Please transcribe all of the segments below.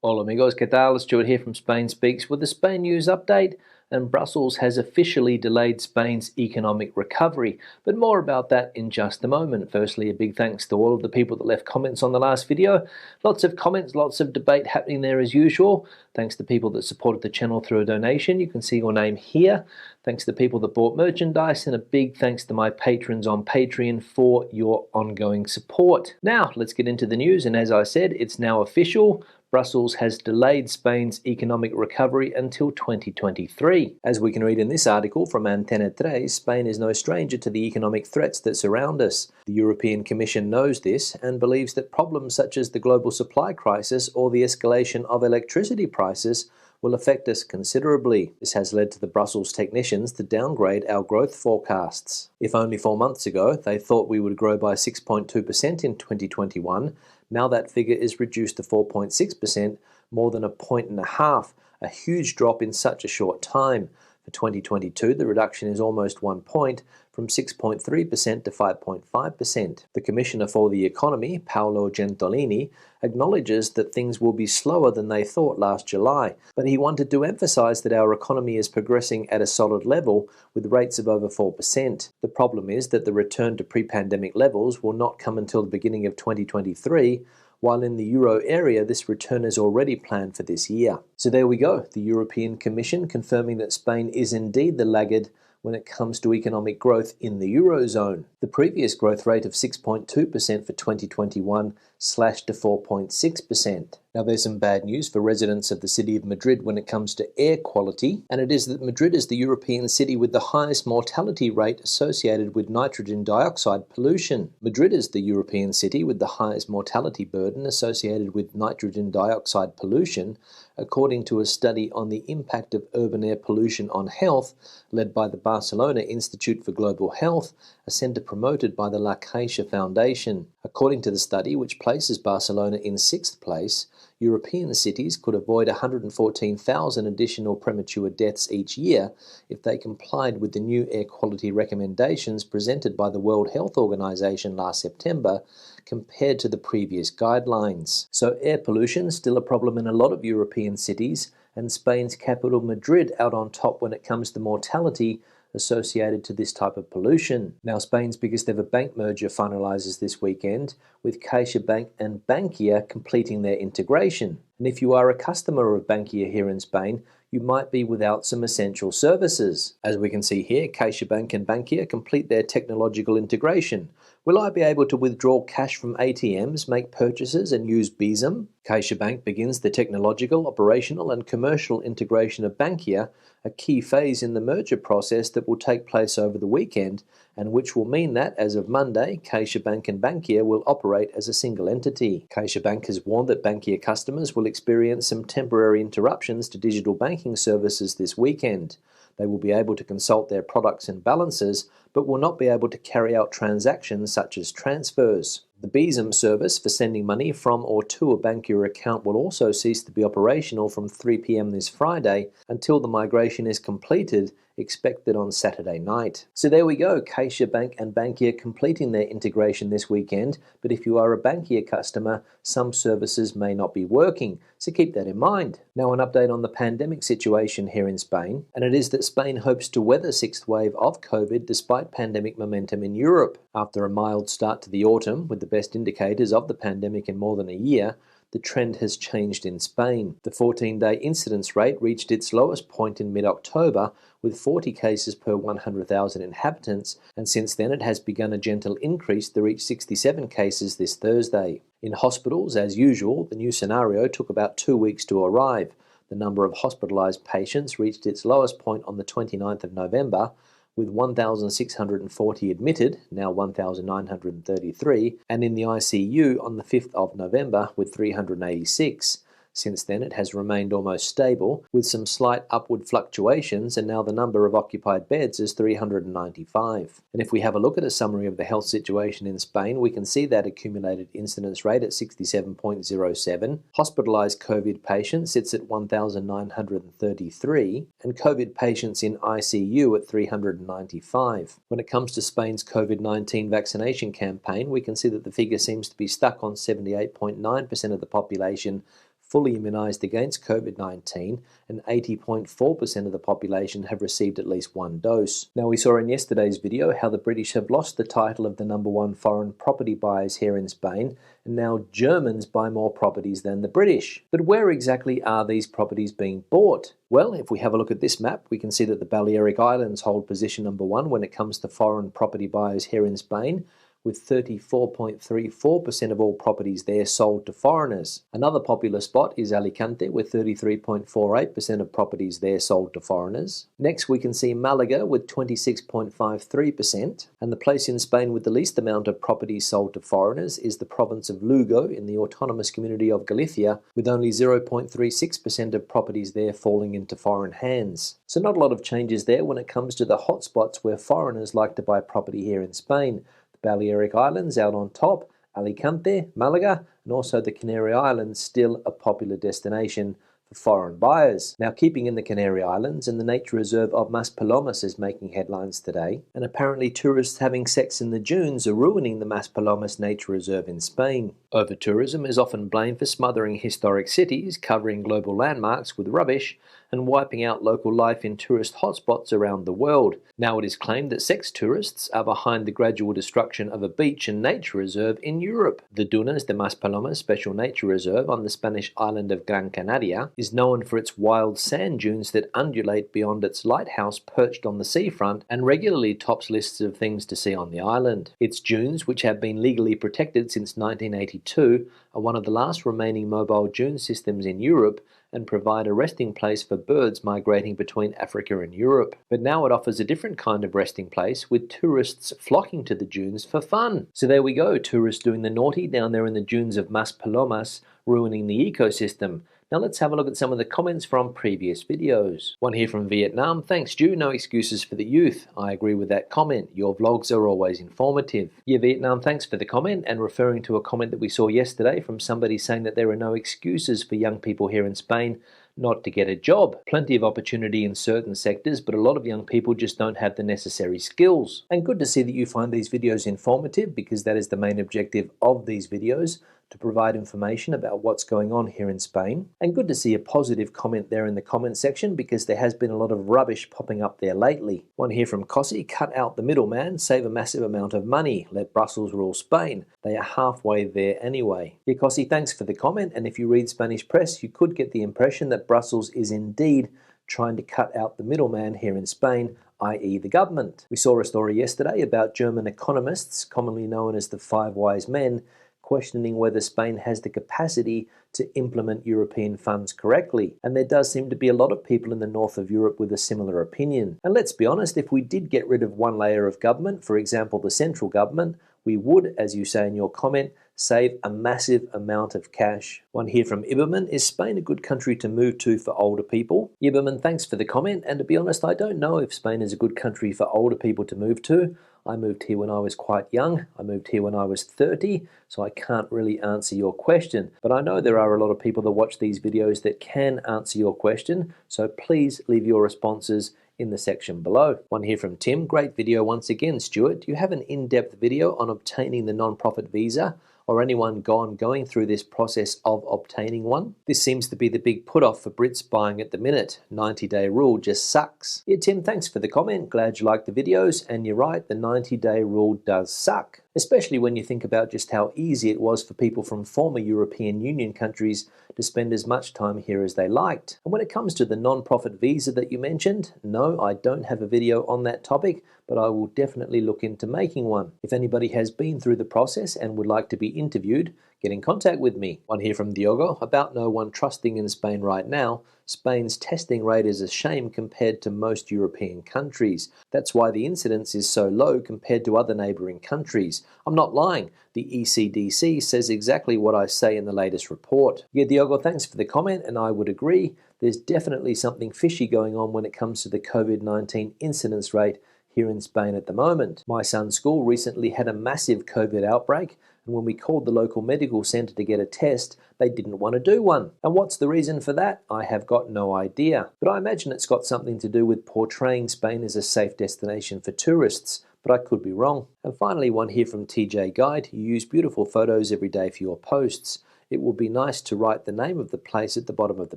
Hola amigos, ¿qué tal? Stuart here from Spain Speaks with the Spain news update. And Brussels has officially delayed Spain's economic recovery, but more about that in just a moment. Firstly, a big thanks to all of the people that left comments on the last video. Lots of comments, lots of debate happening there as usual. Thanks to people that supported the channel through a donation. You can see your name here. Thanks to people that bought merchandise, and a big thanks to my patrons on Patreon for your ongoing support. Now, let's get into the news, and as I said, it's now official. Brussels has delayed Spain's economic recovery until 2023. As we can read in this article from Antena 3, Spain is no stranger to the economic threats that surround us. The European Commission knows this and believes that problems such as the global supply crisis or the escalation of electricity prices will affect us considerably. This has led to the Brussels technicians to downgrade our growth forecasts. If only 4 months ago they thought we would grow by 6.2% in 2021, now that figure is reduced to 4.6%, more than 1.5 points, a huge drop in such a short time. For 2022, the reduction is almost 1 point, from 6.3% to 5.5%. The Commissioner for the Economy, Paolo Gentiloni, acknowledges that things will be slower than they thought last July, but he wanted to emphasize that our economy is progressing at a solid level with rates of over 4%. The problem is that the return to pre-pandemic levels will not come until the beginning of 2023, while in the euro area this return is already planned for this year. So there we go, the European Commission confirming that Spain is indeed the laggard when it comes to economic growth in the Eurozone. The previous growth rate of 6.2% for 2021 slashed to 4.6%. Now there's some bad news for residents of the city of Madrid when it comes to air quality, and it is that Madrid is the European city with the highest mortality rate associated with nitrogen dioxide pollution. Madrid is the European city with the highest mortality burden associated with nitrogen dioxide pollution, according to a study on the impact of urban air pollution on health led by the Barcelona Institute for Global Health, a centre promoted by the La Caixa Foundation. According to the study, which places Barcelona in 6th place, European cities could avoid 114,000 additional premature deaths each year if they complied with the new air quality recommendations presented by the World Health Organization last September compared to the previous guidelines. So air pollution is still a problem in a lot of European cities, and Spain's capital Madrid out on top when it comes to mortality associated to this type of pollution. Now, Spain's biggest ever bank merger finalises this weekend, with CaixaBank and Bankia completing their integration. And if you are a customer of Bankia here in Spain, you might be without some essential services. As we can see here, CaixaBank and Bankia complete their technological integration. Will I be able to withdraw cash from ATMs, make purchases and use Bizum? CaixaBank begins the technological, operational and commercial integration of Bankia, a key phase in the merger process that will take place over the weekend, and which will mean that, as of Monday, CaixaBank and Bankia will operate as a single entity. CaixaBank has warned that Bankia customers will experience some temporary interruptions to digital banking services this weekend. They will be able to consult their products and balances, but will not be able to carry out transactions such as transfers. The Bizum service for sending money from or to a Bankia account will also cease to be operational from 3 p.m. this Friday until the migration is completed, expected on Saturday night. So there we go, CaixaBank and Bankia completing their integration this weekend, but if you are a Bankia customer, some services may not be working, so keep that in mind. Now an update on the pandemic situation here in Spain, and it is that Spain hopes to weather 6th wave of COVID despite pandemic momentum in Europe. After a mild start to the autumn, with the best indicators of the pandemic in more than a year, the trend has changed in Spain. The 14-day incidence rate reached its lowest point in mid-October, with 40 cases per 100,000 inhabitants, and since then it has begun a gentle increase to reach 67 cases this Thursday. In hospitals, as usual, the new scenario took about 2 weeks to arrive. The number of hospitalized patients reached its lowest point on the 29th of November, with 1,640 admitted, now 1,933, and in the ICU on the 5th of November with 386. Since then, it has remained almost stable, with some slight upward fluctuations, and now the number of occupied beds is 395. And if we have a look at a summary of the health situation in Spain, we can see that accumulated incidence rate at 67.07, hospitalized COVID patients sits at 1,933, and COVID patients in ICU at 395. When it comes to Spain's COVID-19 vaccination campaign, we can see that the figure seems to be stuck on 78.9% of the population fully immunised against COVID-19, and 80.4% of the population have received at least one dose. Now, we saw in yesterday's video how the British have lost the title of the #1 foreign property buyers here in Spain, and now Germans buy more properties than the British. But where exactly are these properties being bought? Well, if we have a look at this map, we can see that the Balearic Islands hold position #1 when it comes to foreign property buyers here in Spain, with 34.34% of all properties there sold to foreigners. Another popular spot is Alicante, with 33.48% of properties there sold to foreigners. Next, we can see Malaga with 26.53%, and the place in Spain with the least amount of properties sold to foreigners is the province of Lugo in the autonomous community of Galicia, with only 0.36% of properties there falling into foreign hands. So not a lot of changes there when it comes to the hotspots where foreigners like to buy property here in Spain. Balearic Islands out on top, Alicante, Malaga, and also the Canary Islands still a popular destination for foreign buyers. Now, keeping in the Canary Islands, and the nature reserve of Maspalomas is making headlines today, and apparently tourists having sex in the dunes are ruining the Maspalomas nature reserve in Spain. Over-tourism is often blamed for smothering historic cities, covering global landmarks with rubbish, and wiping out local life in tourist hotspots around the world. Now it is claimed that sex tourists are behind the gradual destruction of a beach and nature reserve in Europe. The Dunas de Maspalomas Special Nature Reserve on the Spanish island of Gran Canaria is known for its wild sand dunes that undulate beyond its lighthouse perched on the seafront, and regularly tops lists of things to see on the island. Its dunes, which have been legally protected since 1982, are one of the last remaining mobile dune systems in Europe, and provide a resting place for birds migrating between Africa and Europe. But now it offers a different kind of resting place, with tourists flocking to the dunes for fun. So there we go, tourists doing the naughty down there in the dunes of Maspalomas, ruining the ecosystem. Now let's have a look at some of the comments from previous videos. One here from Vietnam: thanks Stu, no excuses for the youth. I agree with that comment. Your vlogs are always informative. Yeah, Vietnam, thanks for the comment, and referring to a comment that we saw yesterday from somebody saying that there are no excuses for young people here in Spain not to get a job. Plenty of opportunity in certain sectors, but a lot of young people just don't have the necessary skills. And good to see that you find these videos informative, because that is the main objective of these videos, to provide information about what's going on here in Spain. And good to see a positive comment there in the comment section, because there has been a lot of rubbish popping up there lately. One here from Cossi: cut out the middleman, save a massive amount of money, let Brussels rule Spain. They are halfway there anyway. Yeah, Cossi, thanks for the comment, and if you read Spanish press, you could get the impression that Brussels is indeed trying to cut out the middleman here in Spain, i.e. the government. We saw a story yesterday about German economists, commonly known as the Five Wise Men, questioning whether Spain has the capacity to implement European funds correctly. And there does seem to be a lot of people in the north of Europe with a similar opinion. And let's be honest, if we did get rid of one layer of government, for example the central government, we would, as you say in your comment, save a massive amount of cash. One here from Iberman: is Spain a good country to move to for older people? Iberman, thanks for the comment, and to be honest, I don't know if Spain is a good country for older people to move to. I moved here when I was quite young. I moved here when I was 30, so I can't really answer your question. But I know there are a lot of people that watch these videos that can answer your question, so please leave your responses in the section below. One here from Tim: great video once again, Stuart. Do you have an in-depth video on obtaining the non-profit visa, or anyone going through this process of obtaining one? This seems to be the big put-off for Brits buying at the minute. 90-day rule just sucks. Yeah, Tim, thanks for the comment. Glad you like the videos, and you're right, the 90-day rule does suck. Especially when you think about just how easy it was for people from former European Union countries to spend as much time here as they liked. And when it comes to the non-profit visa that you mentioned, no, I don't have a video on that topic, but I will definitely look into making one. If anybody has been through the process and would like to be interviewed, get in contact with me. One here from Diogo: about no one trusting in Spain right now. Spain's testing rate is a shame compared to most European countries. That's why the incidence is so low compared to other neighbouring countries. I'm not lying. The ECDC says exactly what I say in the latest report. Yeah, Diogo, thanks for the comment, and I would agree. There's definitely something fishy going on when it comes to the COVID-19 incidence rate here in Spain at the moment. My son's school recently had a massive COVID outbreak, and when we called the local medical centre to get a test, they didn't want to do one. And what's the reason for that? I have got no idea. But I imagine it's got something to do with portraying Spain as a safe destination for tourists, but I could be wrong. And finally, one here from TJ Guide: you use beautiful photos every day for your posts. it would be nice to write the name of the place at the bottom of the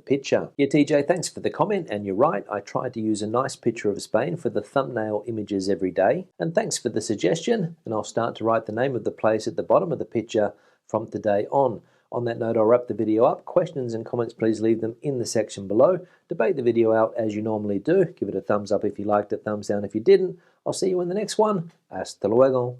picture. Yeah, TJ, thanks for the comment, and you're right, I try to use a nice picture of Spain for the thumbnail images every day. And thanks for the suggestion, and I'll start to write the name of the place at the bottom of the picture from today on. On that note, I'll wrap the video up. Questions and comments, please leave them in the section below. Debate the video out as you normally do. Give it a thumbs up if you liked it, thumbs down if you didn't. I'll see you in the next one. Hasta luego.